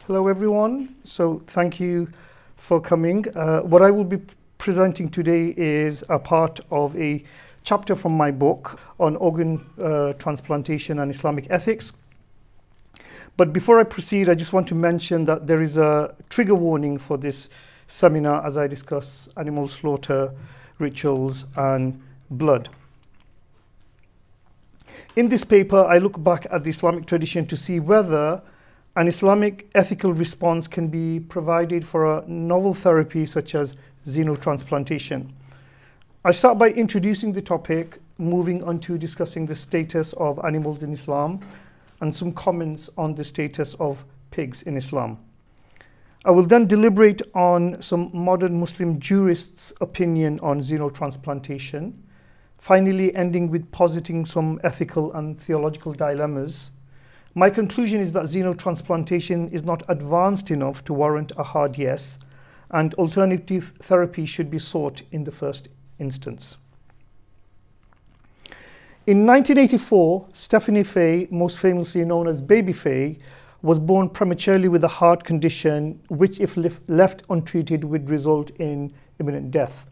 Hello everyone. So thank you for coming. What I will be presenting today is a part of a chapter from my book on organ transplantation and Islamic ethics. But before I proceed, I just want to mention that there is a trigger warning for this seminar as I discuss animal slaughter, rituals, and blood. In this paper, I look back at the Islamic tradition to see whether an Islamic ethical response can be provided for a novel therapy such as xenotransplantation. I start by introducing the topic, moving on to discussing the status of animals in Islam, and some comments on the status of pigs in Islam. I will then deliberate on some modern Muslim jurists' opinion on xenotransplantation, finally ending with positing some ethical and theological dilemmas. My conclusion is that xenotransplantation is not advanced enough to warrant a hard yes, and alternative therapy should be sought in the first instance. In 1984, Stephanie Faye, most famously known as Baby Faye, was born prematurely with a heart condition which, if left untreated, would result in imminent death.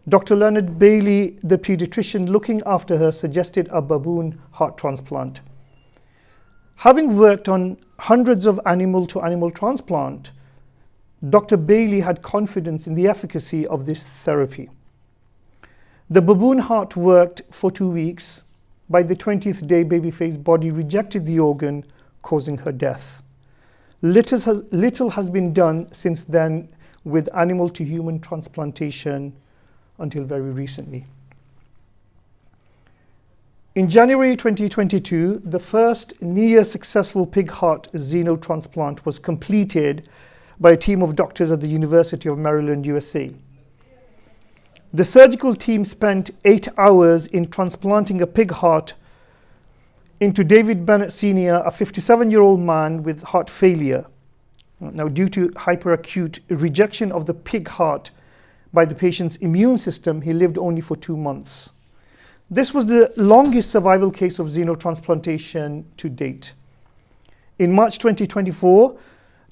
Dr. Leonard Bailey, the pediatrician looking after her, suggested a baboon heart transplant. Having worked on hundreds of animal-to-animal transplant, Dr. Bailey had confidence in the efficacy of this therapy. The baboon heart worked for 2 weeks. By the 20th day, Baby Faye's body rejected the organ, causing her death. Little has been done since then with animal-to-human transplantation until very recently. In January 2022, the first near-successful pig heart xenotransplant was completed by a team of doctors at the University of Maryland, USA. The surgical team spent 8 hours in transplanting a pig heart into David Bennett Sr., a 57-year-old man with heart failure. Now, due to hyperacute rejection of the pig heart by the patient's immune system, he lived only for 2 months. This was the longest survival case of xenotransplantation to date. In March 2024,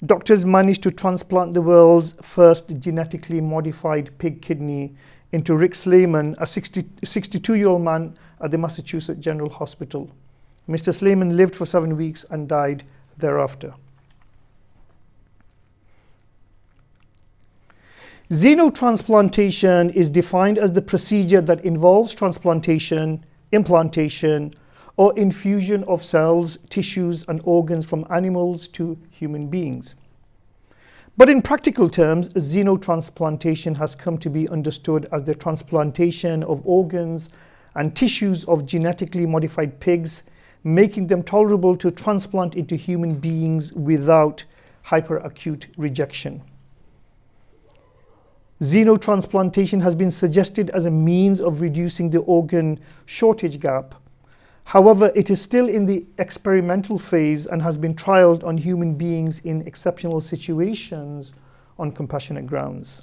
doctors managed to transplant the world's first genetically modified pig kidney into Rick Slayman, a 62-year-old man at the Massachusetts General Hospital. Mr. Slayman lived for 7 weeks and died thereafter. Xenotransplantation is defined as the procedure that involves transplantation, implantation, or infusion of cells, tissues, and organs from animals to human beings. But in practical terms, xenotransplantation has come to be understood as the transplantation of organs and tissues of genetically modified pigs, making them tolerable to transplant into human beings without hyperacute rejection. Xenotransplantation has been suggested as a means of reducing the organ shortage gap. However, it is still in the experimental phase and has been trialed on human beings in exceptional situations on compassionate grounds.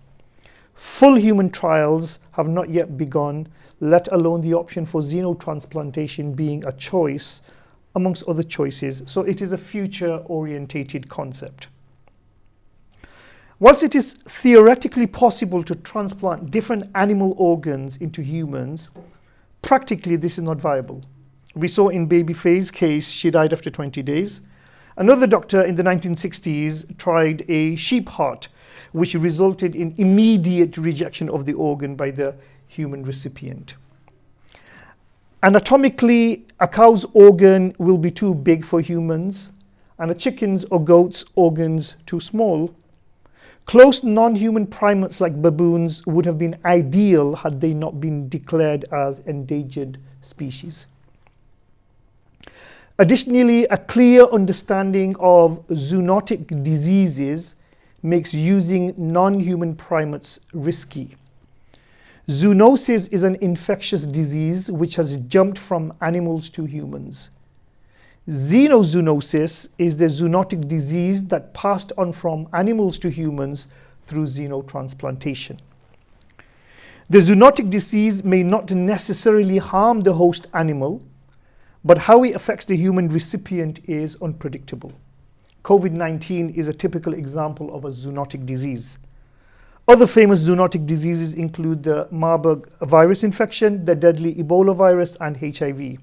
Full human trials have not yet begun, let alone the option for xenotransplantation being a choice amongst other choices, so it is a future-orientated concept. Whilst it is theoretically possible to transplant different animal organs into humans, practically this is not viable. We saw in Baby Faye's case, she died after 20 days. Another doctor in the 1960s tried a sheep heart, which resulted in immediate rejection of the organ by the human recipient. Anatomically, a cow's organ will be too big for humans, and a chicken's or goat's organs too small. Close non-human primates like baboons would have been ideal had they not been declared as endangered species. Additionally, a clear understanding of zoonotic diseases makes using non-human primates risky. Zoonosis is an infectious disease which has jumped from animals to humans. Xenozoonosis is the zoonotic disease that passed on from animals to humans through xenotransplantation. The zoonotic disease may not necessarily harm the host animal, but how it affects the human recipient is unpredictable. COVID-19 is a typical example of a zoonotic disease. Other famous zoonotic diseases include the Marburg virus infection, the deadly Ebola virus, and HIV.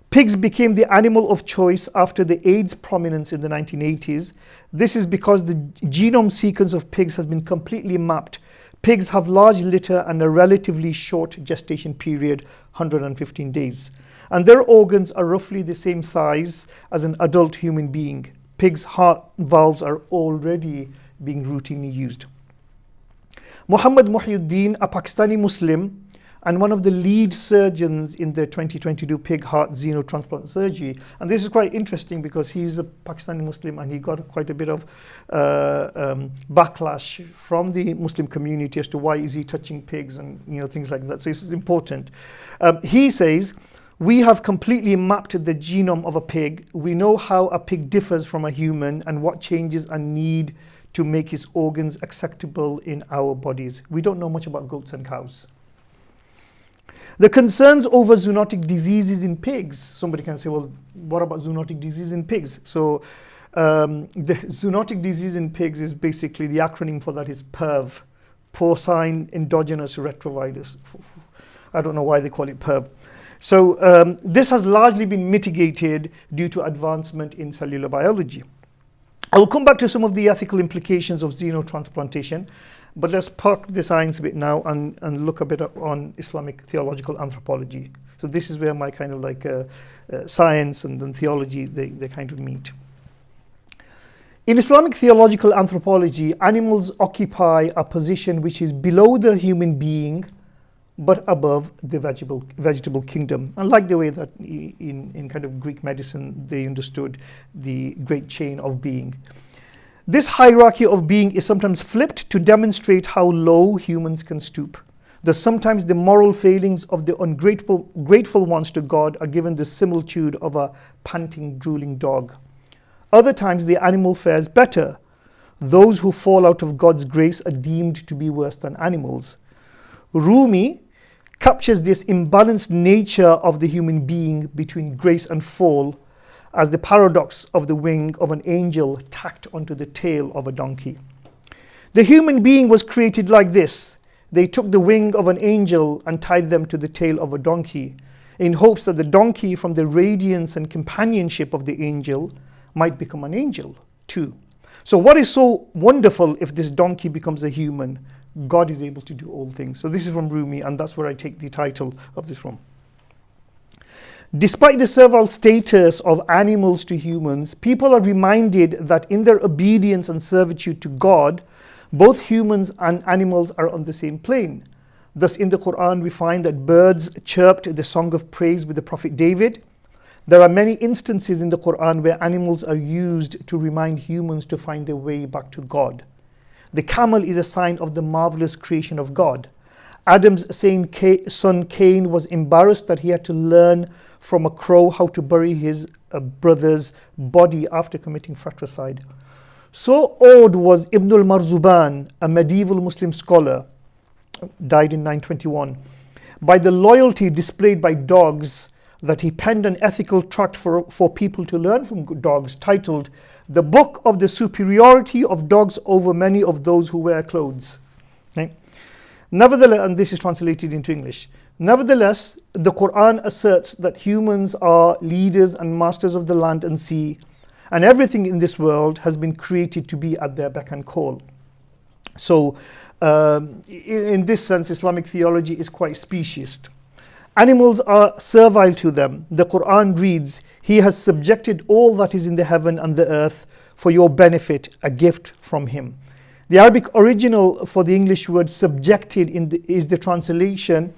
Pigs became the animal of choice after the AIDS prominence in the 1980s. This is because the genome sequence of pigs has been completely mapped. Pigs have large litter and a relatively short gestation period, 115 days. And their organs are roughly the same size as an adult human being. Pigs' heart valves are already being routinely used. Muhammad Muhyiddin, a Pakistani Muslim and one of the lead surgeons in the 2022 pig heart xenotransplant surgery. And this is quite interesting because he's a Pakistani Muslim and he got quite a bit of backlash from the Muslim community as to why is he touching pigs and things like that. So this is important. He says, we have completely mapped the genome of a pig. We know how a pig differs from a human and what changes are needed to make his organs acceptable in our bodies. We don't know much about goats and cows. The concerns over zoonotic diseases in pigs. Somebody can say, well, what about zoonotic disease in pigs? So the zoonotic disease in pigs is basically, the acronym for that is PERV, porcine endogenous retrovirus. I don't know why they call it PERV. So this has largely been mitigated due to advancement in cellular biology. I will come back to some of the ethical implications of xenotransplantation, but let's park the science a bit now and look a bit on Islamic theological anthropology. So this is where my kind of like science and then theology, they kind of meet. In Islamic theological anthropology, animals occupy a position which is below the human being, but above the vegetable kingdom. Unlike the way that in kind of Greek medicine, they understood the great chain of being. This hierarchy of being is sometimes flipped to demonstrate how low humans can stoop. Thus sometimes the moral failings of the grateful ones to God are given the similitude of a panting, drooling dog. Other times the animal fares better. Those who fall out of God's grace are deemed to be worse than animals. Rumi captures this imbalanced nature of the human being between grace and fall as the paradox of the wing of an angel tacked onto the tail of a donkey. The human being was created like this. They took the wing of an angel and tied them to the tail of a donkey in hopes that the donkey, from the radiance and companionship of the angel, might become an angel too. So what is so wonderful if this donkey becomes a human? God is able to do all things. So this is from Rumi, and that's where I take the title of this from. Despite the servile status of animals to humans, people are reminded that in their obedience and servitude to God, both humans and animals are on the same plane. Thus in the Quran we find that birds chirped the song of praise with the Prophet David. There are many instances in the Quran where animals are used to remind humans to find their way back to God. The camel is a sign of the marvelous creation of God. Adam's son Cain was embarrassed that he had to learn from a crow how to bury his brother's body after committing fratricide. So awed was Ibn al-Marzuban, a medieval Muslim scholar, died in 921, by the loyalty displayed by dogs that he penned an ethical tract for people to learn from dogs titled The Book of the Superiority of Dogs Over Many of Those Who Wear Clothes. Okay? Nevertheless, and this is translated into English, nevertheless, the Quran asserts that humans are leaders and masters of the land and sea, and everything in this world has been created to be at their beck and call. So, in this sense, Islamic theology is quite speciest. Animals are servile to them. The Quran reads, He has subjected all that is in the heaven and the earth for your benefit, a gift from Him. The Arabic original for the English word subjected in the translation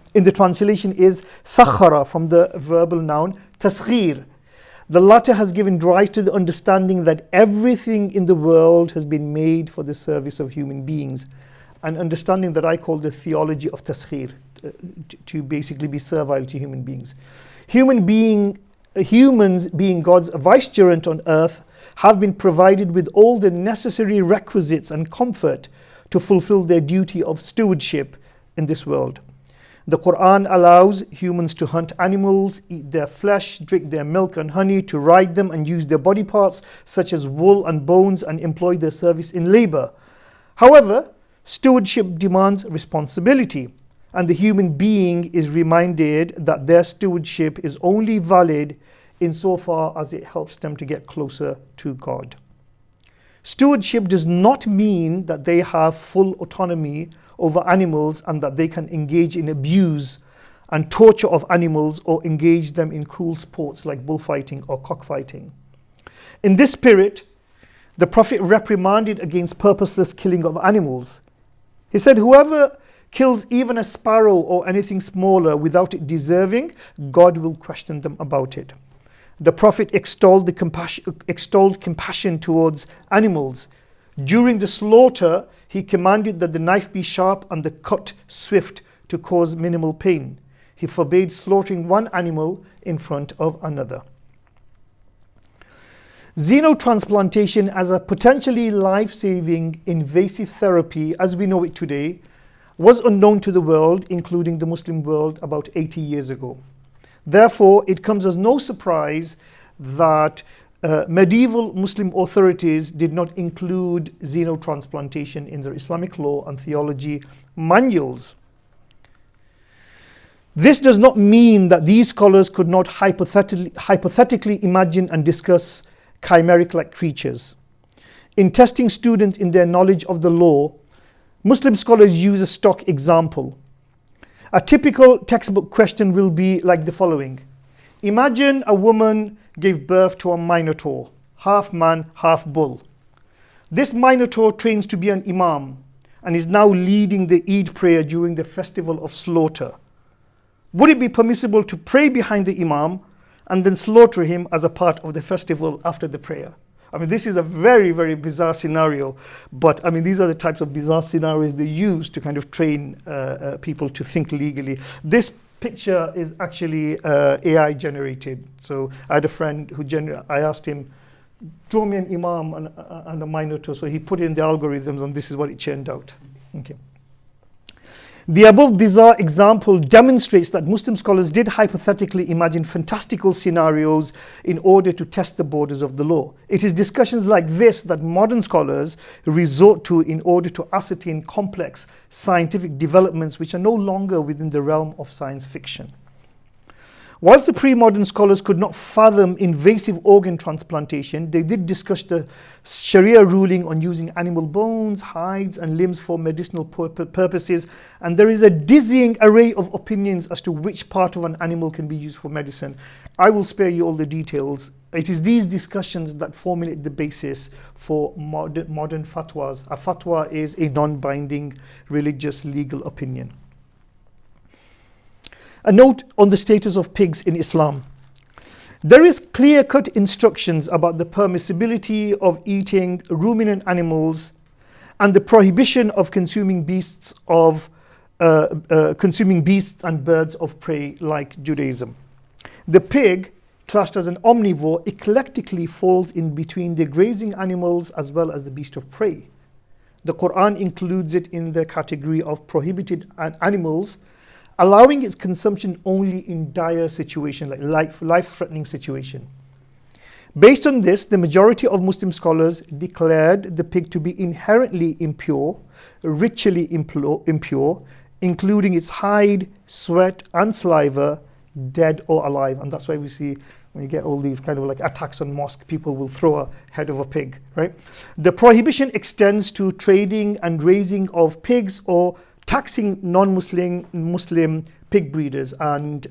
is sakhara, from the verbal noun tasghir. The latter has given rise to the understanding that everything in the world has been made for the service of human beings, an understanding that I call the theology of tasghir, to basically be servile to human beings. Humans being God's vicegerent on earth have been provided with all the necessary requisites and comfort to fulfill their duty of stewardship in this world. The Quran allows humans to hunt animals, eat their flesh, drink their milk and honey, to ride them and use their body parts such as wool and bones and employ their service in labor. However, stewardship demands responsibility, and the human being is reminded that their stewardship is only valid insofar as it helps them to get closer to God. Stewardship does not mean that they have full autonomy over animals and that they can engage in abuse and torture of animals or engage them in cruel sports like bullfighting or cockfighting. In this spirit, the Prophet reprimanded against purposeless killing of animals. He said, "Whoever kills even a sparrow or anything smaller without it deserving, God will question them about it." The Prophet extolled compassion towards animals. During the slaughter, he commanded that the knife be sharp and the cut swift to cause minimal pain. He forbade slaughtering one animal in front of another. Xenotransplantation as a potentially life-saving invasive therapy as we know it today was unknown to the world, including the Muslim world, about 80 years ago. Therefore, it comes as no surprise that medieval Muslim authorities did not include xenotransplantation in their Islamic law and theology manuals. This does not mean that these scholars could not hypothetically imagine and discuss chimeric-like creatures. In testing students in their knowledge of the law, Muslim scholars use a stock example. A typical textbook question will be like the following. Imagine a woman gave birth to a minotaur, half man, half bull. This minotaur trains to be an imam and is now leading the Eid prayer during the festival of slaughter. Would it be permissible to pray behind the imam and then slaughter him as a part of the festival after the prayer? I mean, this is a very, very bizarre scenario, but I mean, these are the types of bizarre scenarios they use to kind of train people to think legally. This picture is actually AI generated. So I had a friend who I asked him, draw me an imam and a minotaur. So he put in the algorithms and this is what it churned out. Okay. The above bizarre example demonstrates that Muslim scholars did hypothetically imagine fantastical scenarios in order to test the borders of the law. It is discussions like this that modern scholars resort to in order to ascertain complex scientific developments which are no longer within the realm of science fiction. Whilst the pre-modern scholars could not fathom invasive organ transplantation, they did discuss the Sharia ruling on using animal bones, hides and limbs for medicinal purposes, and there is a dizzying array of opinions as to which part of an animal can be used for medicine. I will spare you all the details. It is these discussions that formulate the basis for modern fatwas. A fatwa is a non-binding religious legal opinion. A note on the status of pigs in Islam. There is clear-cut instructions about the permissibility of eating ruminant animals and the prohibition of consuming beasts and birds of prey like Judaism. The pig, classed as an omnivore, eclectically falls in between the grazing animals as well as the beast of prey. The Quran includes it in the category of prohibited animals, allowing its consumption only in dire situations, like life-threatening situation. Based on this, the majority of Muslim scholars declared the pig to be inherently impure, ritually impure, including its hide, sweat, and saliva, dead or alive. And that's why we see when you get all these kind of like attacks on mosque, people will throw a head of a pig, right? The prohibition extends to trading and raising of pigs or taxing non-Muslim pig breeders, and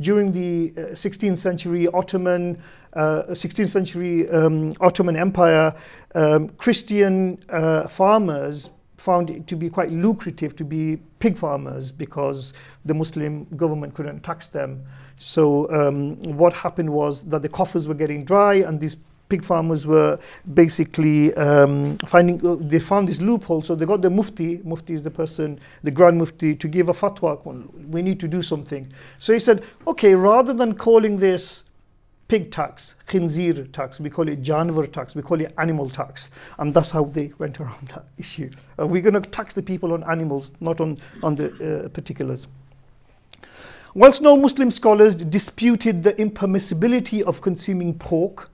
during the 16th century Ottoman Empire, Christian farmers found it to be quite lucrative to be pig farmers because the Muslim government couldn't tax them. So what happened was that the coffers were getting dry, and these pig farmers were basically they found this loophole, so they got the mufti is the person, the grand mufti, to give a fatwa. We need to do something. So he said, okay, rather than calling this pig tax, khinzir tax, we call it janvar tax, we call it animal tax. And that's how they went around that issue. We're going to tax the people on animals, not on the particulars. Whilst no Muslim scholars disputed the impermissibility of consuming pork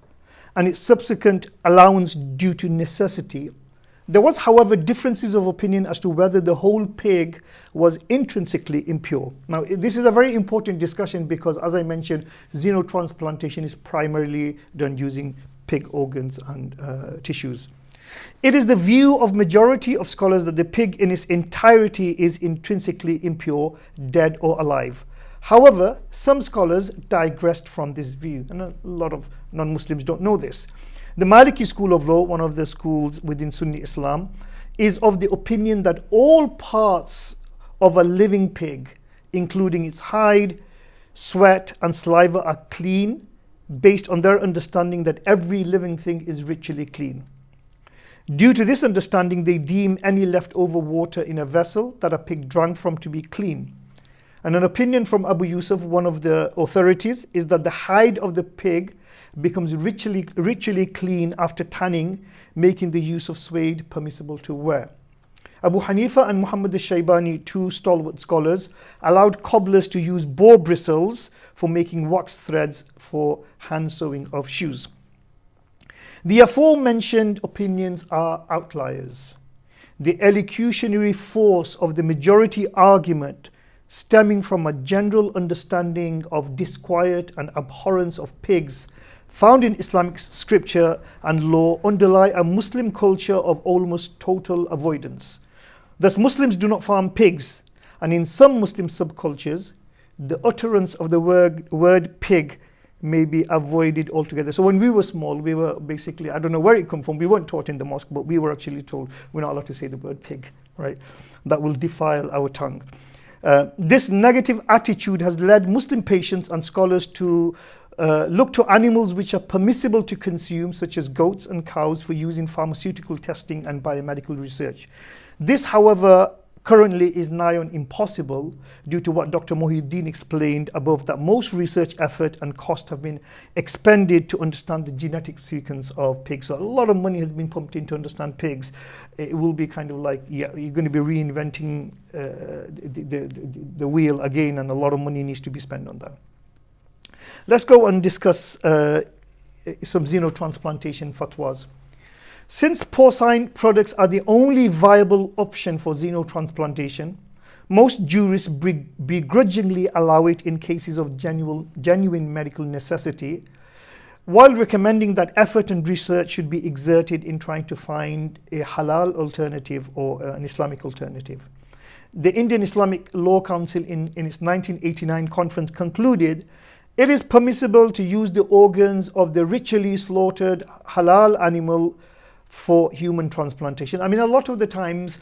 and its subsequent allowance due to necessity, there was, however, differences of opinion as to whether the whole pig was intrinsically impure. Now, this is a very important discussion because, as I mentioned, xenotransplantation is primarily done using pig organs and tissues. It is the view of majority of scholars that the pig in its entirety is intrinsically impure, dead or alive. However, some scholars digressed from this view, and a lot of non-Muslims don't know this. The Maliki school of law, one of the schools within Sunni Islam, is of the opinion that all parts of a living pig, including its hide, sweat and saliva, are clean, based on their understanding that every living thing is ritually clean. Due to this understanding, they deem any leftover water in a vessel that a pig drank from to be clean. And an opinion from Abu Yusuf, one of the authorities, is that the hide of the pig becomes ritually clean after tanning, making the use of suede permissible to wear. Abu Hanifa and Muhammad al-Shaybani, two stalwart scholars, allowed cobblers to use boar bristles for making wax threads for hand sewing of shoes. The aforementioned opinions are outliers. The elocutionary force of the majority argument, stemming from a general understanding of disquiet and abhorrence of pigs found in Islamic scripture and law, underlie a Muslim culture of almost total avoidance. Thus, Muslims do not farm pigs, and in some Muslim subcultures, the utterance of the word pig may be avoided altogether. So when we were small, we were basically, I don't know where it come from, we weren't taught in the mosque, but we were actually told we're not allowed to say the word pig, right? That will defile our tongue. This negative attitude has led Muslim patients and scholars to look to animals which are permissible to consume, such as goats and cows, for use in pharmaceutical testing and biomedical research. This, however, currently is nigh on impossible due to what Dr. Mohiuddin explained above, that most research effort and cost have been expended to understand the genetic sequence of pigs. So a lot of money has been pumped in to understand pigs. It will be kind of like, yeah, you're going to be reinventing the wheel again, and a lot of money needs to be spent on that. Let's go and discuss some xenotransplantation fatwas. Since porcine products are the only viable option for xenotransplantation, most jurists begrudgingly allow it in cases of genuine medical necessity, while recommending that effort and research should be exerted in trying to find a halal alternative or an Islamic alternative. The Indian Islamic Law Council in its 1989 conference concluded, it is permissible to use the organs of the ritually slaughtered halal animal for human transplantation. I mean, a lot of the times,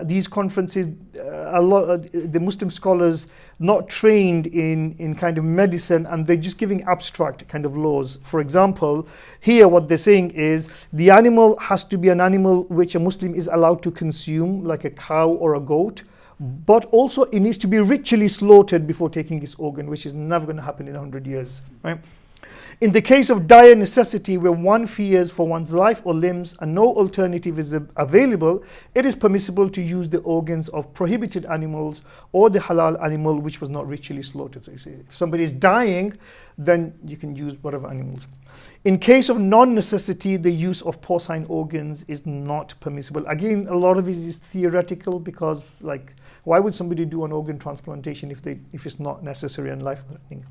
these conferences, the Muslim scholars not trained in kind of medicine, and they're just giving abstract kind of laws. For example, here what they're saying is the animal has to be an animal which a Muslim is allowed to consume, like a cow or a goat, but also it needs to be ritually slaughtered before taking its organ, which is never going to happen in 100 years, right? In the case of dire necessity, where one fears for one's life or limbs and no alternative is available, it is permissible to use the organs of prohibited animals or the halal animal which was not ritually slaughtered. So you see, if somebody is dying, then you can use whatever animals. In case of non-necessity, the use of porcine organs is not permissible. Again, a lot of it is theoretical, because like, why would somebody do an organ transplantation if it's not necessary and life-threatening?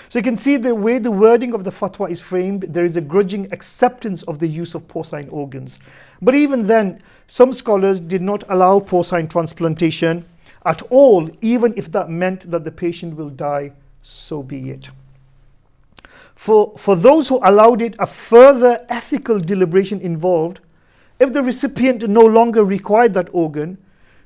So you can see the way the wording of the fatwa is framed, there is a grudging acceptance of the use of porcine organs. But even then, some scholars did not allow porcine transplantation at all, even if that meant that the patient will die, so be it. For those who allowed it, a further ethical deliberation involved. If the recipient no longer required that organ,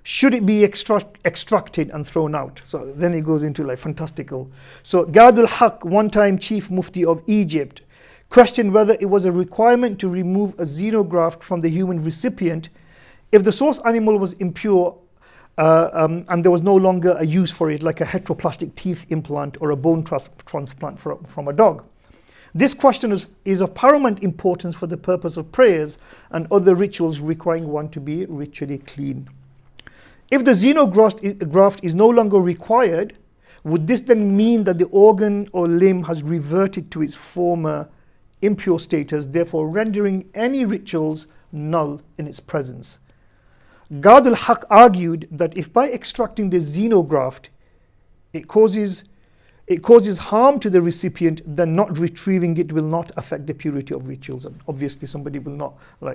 should it be extracted and thrown out? So then it goes into like fantastical. So Gadul Haq, one-time chief mufti of Egypt, questioned whether it was a requirement to remove a xenograft from the human recipient if the source animal was impure and there was no longer a use for it, like a heteroplastic teeth implant or a bone transplant from a dog. This question is of paramount importance for the purpose of prayers and other rituals requiring one to be ritually clean. If the xenograft is no longer required, would this then mean that the organ or limb has reverted to its former impure status, therefore rendering any rituals null in its presence? Gad al-Haq argued that if by extracting the xenograft it causes harm to the recipient, then not retrieving it will not affect the purity of rituals. And obviously somebody will not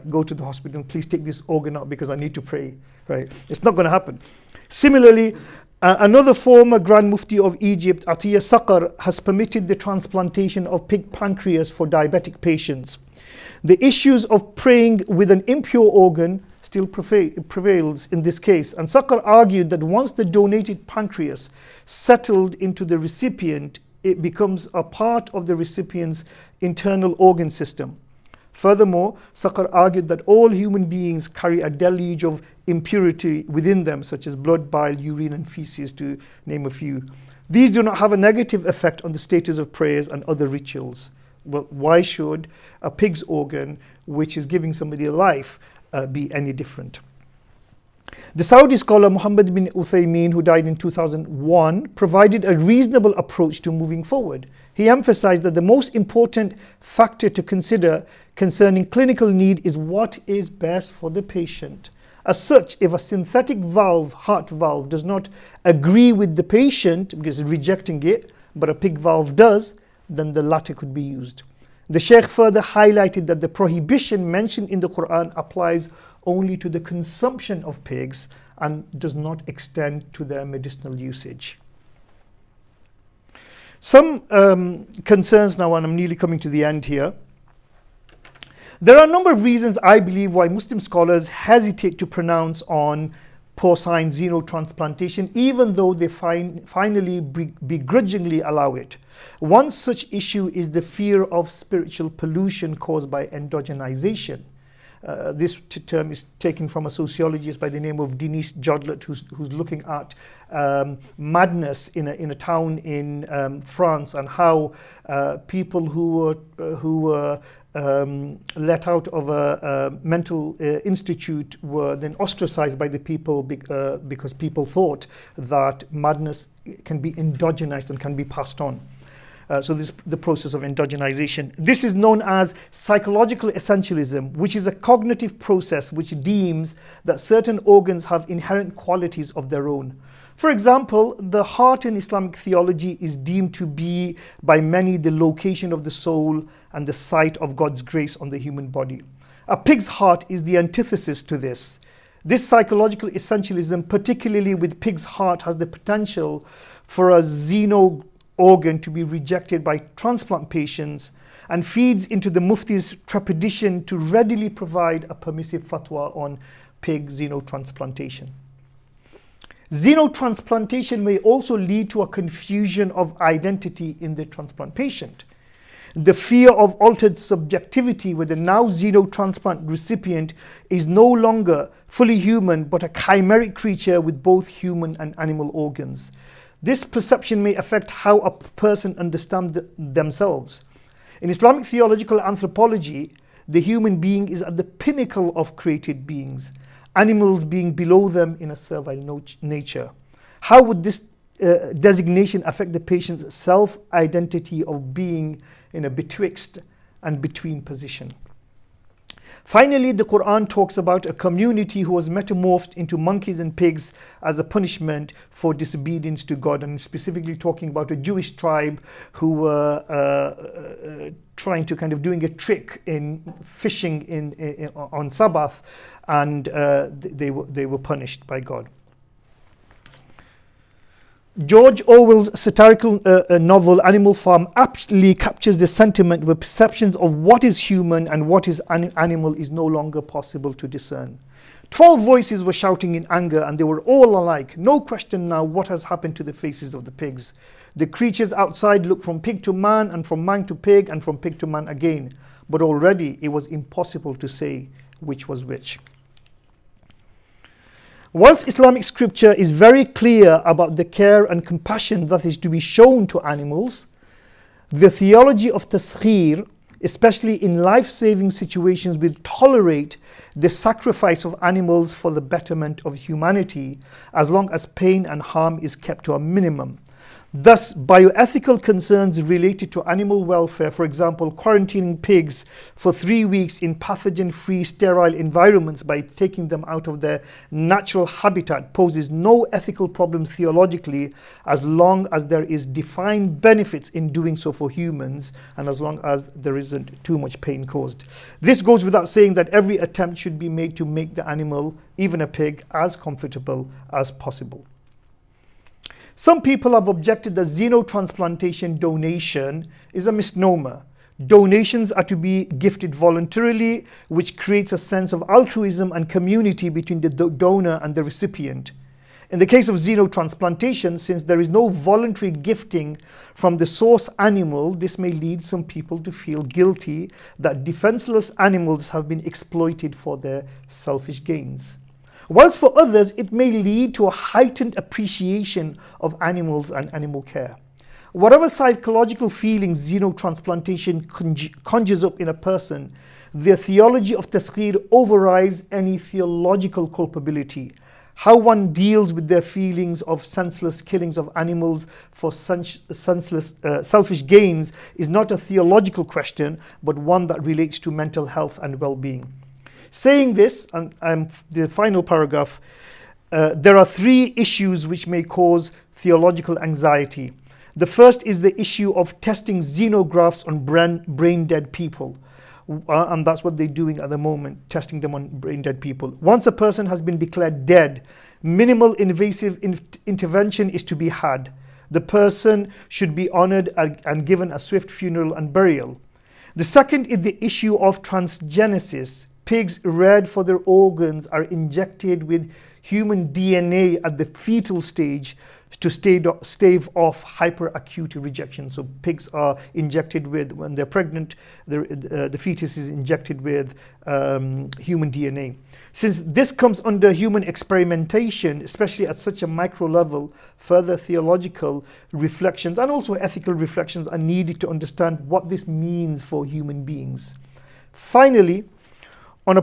go to the hospital and please take this organ out because I need to pray, right? It's not going to happen. Similarly, another former Grand Mufti of Egypt, Atiyah Saqar, has permitted the transplantation of pig pancreas for diabetic patients. The issues of praying with an impure organ still prevails in this case, and Saqar argued that once the donated pancreas settled into the recipient, it becomes a part of the recipient's internal organ system. Furthermore, Saqar argued that all human beings carry a deluge of impurity within them, such as blood, bile, urine, and feces, to name a few. These do not have a negative effect on the status of prayers and other rituals. Well, why should a pig's organ, which is giving somebody a life, be any different? The Saudi scholar Muhammad bin Uthaymeen, who died in 2001, provided a reasonable approach to moving forward. He emphasized that the most important factor to consider concerning clinical need is what is best for the patient. As such, if a synthetic valve, heart valve, does not agree with the patient because it's rejecting it, but a pig valve does, then the latter could be used. The Sheikh further highlighted that the prohibition mentioned in the Quran applies only to the consumption of pigs and does not extend to their medicinal usage. Some concerns now, and I'm nearly coming to the end here. There are a number of reasons, I believe, why Muslim scholars hesitate to pronounce on porcine xenotransplantation, even though they finally begrudgingly allow it. One such issue is the fear of spiritual pollution caused by endogenization. This term is taken from a sociologist by the name of Denise Jodlet, who's looking at madness in a town in France, and how people who were let out of a mental institute were then ostracized by the people because people thought that madness can be endogenized and can be passed on. So this is the process of endogenization. This is known as psychological essentialism, which is a cognitive process which deems that certain organs have inherent qualities of their own. For example, the heart in Islamic theology is deemed to be by many the location of the soul and the site of God's grace on the human body. A pig's heart is the antithesis to this. This psychological essentialism, particularly with pig's heart, has the potential for a xeno organ to be rejected by transplant patients and feeds into the mufti's trepidation to readily provide a permissive fatwa on pig xenotransplantation. Xenotransplantation may also lead to a confusion of identity in the transplant patient. The fear of altered subjectivity with the now xenotransplant recipient is no longer fully human but a chimeric creature with both human and animal organs. This perception may affect how a person understands themselves. In Islamic theological anthropology, the human being is at the pinnacle of created beings, animals being below them in a servile nature. How would this designation affect the patient's self-identity of being in a betwixt and between position? Finally, the Quran talks about a community who was metamorphed into monkeys and pigs as a punishment for disobedience to God, and specifically talking about a Jewish tribe who were trying to doing a trick in fishing on Sabbath, and they were punished by God. George Orwell's satirical novel Animal Farm aptly captures the sentiment where perceptions of what is human and what is animal is no longer possible to discern. 12 voices were shouting in anger, and they were all alike. No question now what has happened to the faces of the pigs. The creatures outside looked from pig to man, and from man to pig, and from pig to man again. But already it was impossible to say which was which. Whilst Islamic scripture is very clear about the care and compassion that is to be shown to animals, the theology of taskhir, especially in life-saving situations, will tolerate the sacrifice of animals for the betterment of humanity as long as pain and harm is kept to a minimum. Thus, bioethical concerns related to animal welfare, for example, quarantining pigs for 3 weeks in pathogen-free sterile environments by taking them out of their natural habitat, poses no ethical problems theologically, as long as there is defined benefits in doing so for humans and as long as there isn't too much pain caused. This goes without saying that every attempt should be made to make the animal, even a pig, as comfortable as possible. Some people have objected that xenotransplantation donation is a misnomer. Donations are to be gifted voluntarily, which creates a sense of altruism and community between the donor and the recipient. In the case of xenotransplantation, since there is no voluntary gifting from the source animal, this may lead some people to feel guilty that defenseless animals have been exploited for their selfish gains. Whilst for others, it may lead to a heightened appreciation of animals and animal care. Whatever psychological feelings xenotransplantation conjures up in a person, the theology of tasghir overrides any theological culpability. How one deals with their feelings of senseless killings of animals for selfish gains is not a theological question, but one that relates to mental health and well-being. Saying this, and the final paragraph, there are 3 issues which may cause theological anxiety. The first is the issue of testing xenografts on brain-dead people. And that's what they're doing at the moment, testing them on brain-dead people. Once a person has been declared dead, minimal invasive intervention is to be had. The person should be honored and given a swift funeral and burial. The second is the issue of transgenesis. Pigs reared for their organs are injected with human DNA at the fetal stage to stave off hyperacute rejection. So pigs are injected with, when they're pregnant, the fetus is injected with human DNA. Since this comes under human experimentation, especially at such a micro level, further theological reflections and also ethical reflections are needed to understand what this means for human beings. Finally, on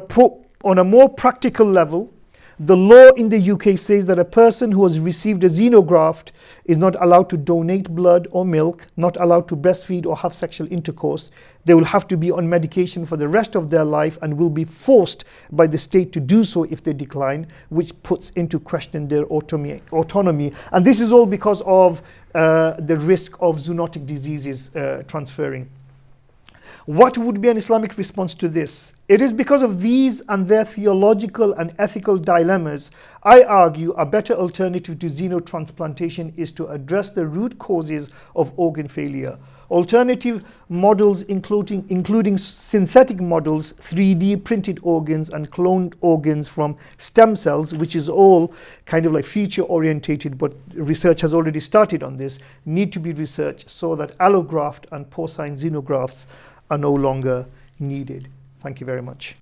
a more practical level, the law in the UK says that a person who has received a xenograft is not allowed to donate blood or milk, not allowed to breastfeed or have sexual intercourse. They will have to be on medication for the rest of their life and will be forced by the state to do so if they decline, which puts into question their autonomy. And this is all because of the risk of zoonotic diseases transferring. What would be an Islamic response to this? It is because of these and their theological and ethical dilemmas, I argue a better alternative to xenotransplantation is to address the root causes of organ failure. Alternative models including synthetic models, 3D printed organs and cloned organs from stem cells, which is all kind of like future orientated, but research has already started on this, need to be researched so that allograft and porcine xenografts are no longer needed. Thank you very much.